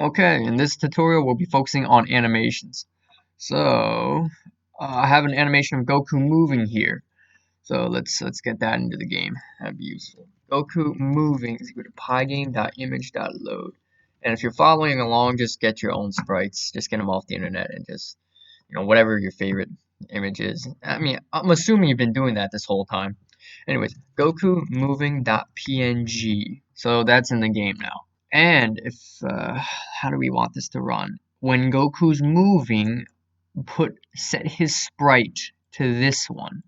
Okay, in this tutorial we'll be focusing on animations. So I have an animation of Goku moving here. So let's get that into the game. That'd be useful. Goku moving is equal to pygame.image.load. And if you're following along, just get your own sprites. Just get them off the internet and just whatever your favorite image is. I mean, I'm assuming you've been doing that this whole time. Anyways, Goku moving.png. So that's in the game now. And if how do we want this to run? When Goku's moving, set his sprite to this one.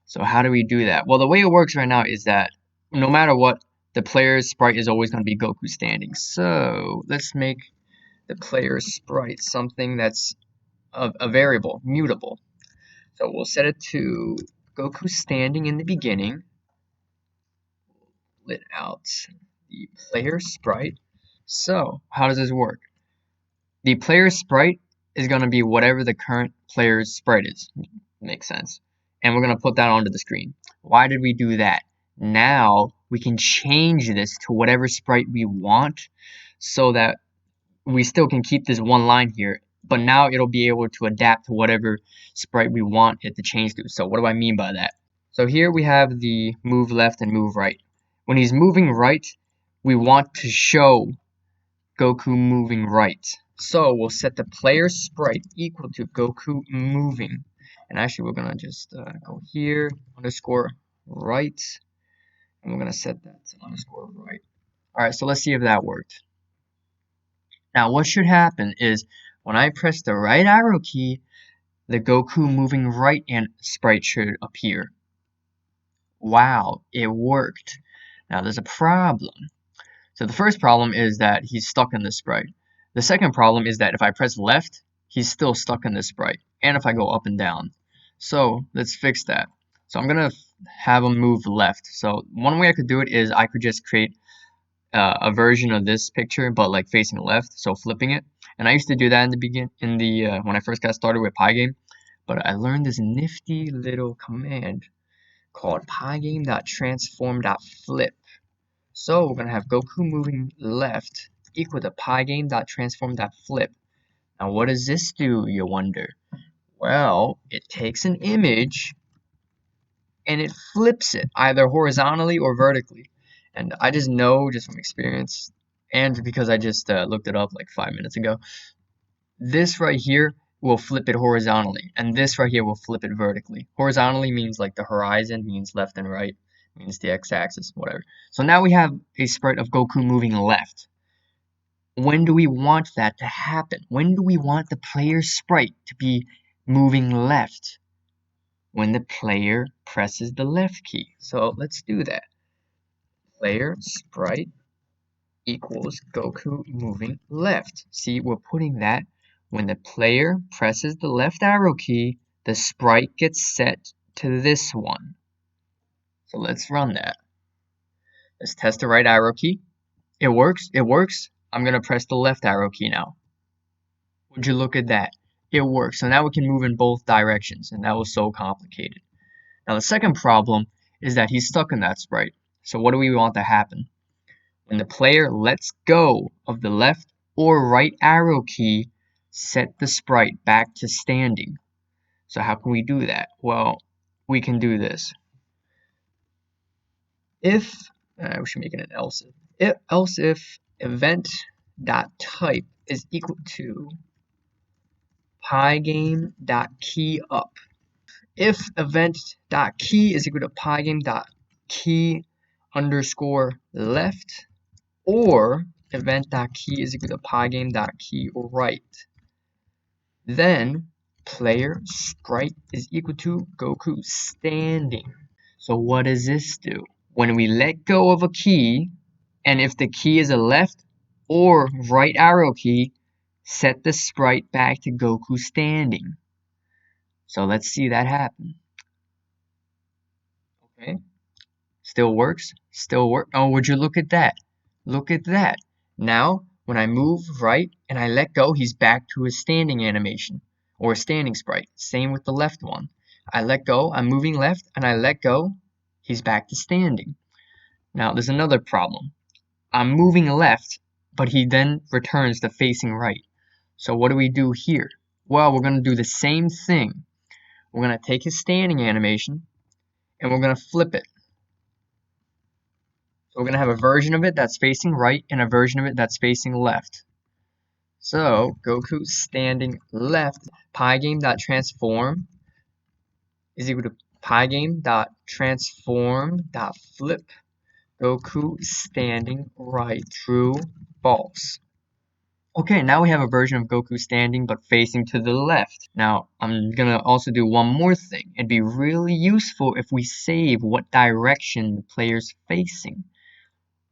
So how do we do that? Well, the way it works right now is that no matter what, the player's sprite is always going to be Goku standing. So let's make the player's sprite something that's a variable, mutable. So we'll set it to Goku standing in the beginning. Lit out the player sprite. So how does this work? The player sprite is going to be whatever the current player's sprite is. Makes sense. And we're going to put that onto the screen. Why did we do that? Now we can change this to whatever sprite we want so that we still can keep this one line here, but now it'll be able to adapt to whatever sprite we want it to change to. So what do I mean by that? So here we have the move left and move right. When he's moving right, we want to show Goku moving right. So we'll set the player sprite equal to Goku moving. And actually we're going to just go here, underscore right. And we're going to set that to underscore right. Alright, so let's see if that worked. Now what should happen is when I press the right arrow key, the Goku moving right and sprite should appear. Wow, it worked. Now there's a problem. So the first problem is that he's stuck in the sprite. The second problem is that if I press left, he's still stuck in the sprite. And if I go up and down. So let's fix that. So I'm going to have him move left. So one way I could do it is I could just create a version of this picture, but like facing left, so flipping it. And I used to do that when I first got started with Pygame. But I learned this nifty little command called pygame.transform.flip. So we're going to have Goku moving left equal to pygame.transform.flip. Now what does this do, you wonder? Well, it takes an image and it flips it either horizontally or vertically. And I just know just from experience and because I just looked it up like 5 minutes ago, this right here will flip it horizontally and this right here will flip it vertically. Horizontally means like the horizon, means left and right, means the x-axis, whatever. So now we have a sprite of Goku moving left. When do we want that to happen? When do we want the player sprite to be moving left? When the player presses the left key. So let's do that. Player sprite equals Goku moving left. See, we're putting that when the player presses the left arrow key, the sprite gets set to this one. So let's run that. Let's test the right arrow key. It works. It works. I'm going to press the left arrow key now. Would you look at that? It works. So now we can move in both directions, and that was so complicated. Now the second problem is that he's stuck in that sprite. So what do we want to happen? When the player lets go of the left or right arrow key, set the sprite back to standing. So how can we do that? Well, we can do this. If, we should make it an else if event.type is equal to pygame.keyUp. If event.key is equal to pygame.key underscore left, or event.key is equal to pygame.key right, then player sprite is equal to Goku standing. So what does this do? When we let go of a key, and if the key is a left or right arrow key, set the sprite back to Goku standing. So let's see that happen. Okay. Still works. Still work. Oh, would you look at that? Look at that. Now, when I move right and I let go, he's back to his standing animation or a standing sprite. Same with the left one. I let go, I'm moving left, and I let go, he's back to standing. Now, there's another problem. I'm moving left, but he then returns to facing right. So what do we do here? Well, we're going to do the same thing. We're going to take his standing animation and we're going to flip it. So we're going to have a version of it that's facing right and a version of it that's facing left. So Goku standing left, Pygame.transform is equal to Pygame.transform.flip Goku standing right, true, false. Okay, now we have a version of Goku standing but facing to the left. Now, I'm gonna also do one more thing. It'd be really useful if we save what direction the player's facing.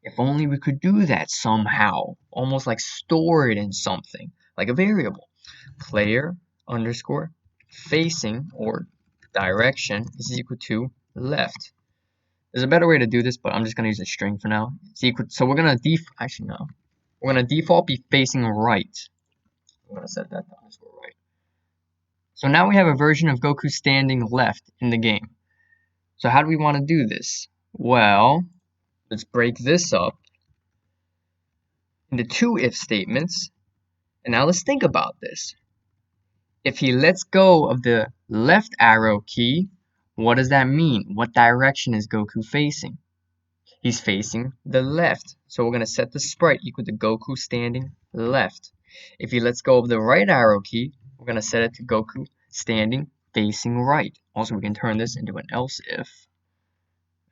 If only we could do that somehow. Almost like store it in something, like a variable. Player underscore facing or direction is equal to left. There's a better way to do this, but I'm just gonna use a string for now. It's equal. So we're gonna actually no. We're gonna default be facing right. I'm gonna set that to underscore right. So now we have a version of Goku standing left in the game. So how do we want to do this? Well, let's break this up into two if statements. And now let's think about this. If he lets go of the left arrow key, what does that mean? What direction is Goku facing? He's facing the left. So we're going to set the sprite equal to Goku standing left. If he lets go of the right arrow key, we're going to set it to Goku standing facing right. Also, we can turn this into an else if.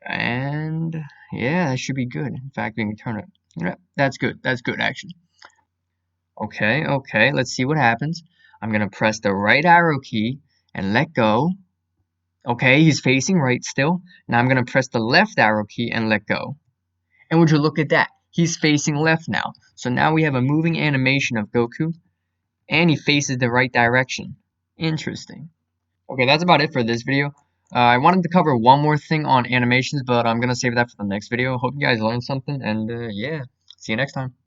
And yeah, that should be good. In fact, we can turn it. Yeah, that's good. That's good, actually. Okay, let's see what happens. I'm going to press the right arrow key and let go. Okay, he's facing right still. Now I'm going to press the left arrow key and let go. And would you look at that? He's facing left now. So now we have a moving animation of Goku. And he faces the right direction. Interesting. Okay, that's about it for this video. I wanted to cover one more thing on animations, but I'm going to save that for the next video. Hope you guys learned something. And yeah, see you next time.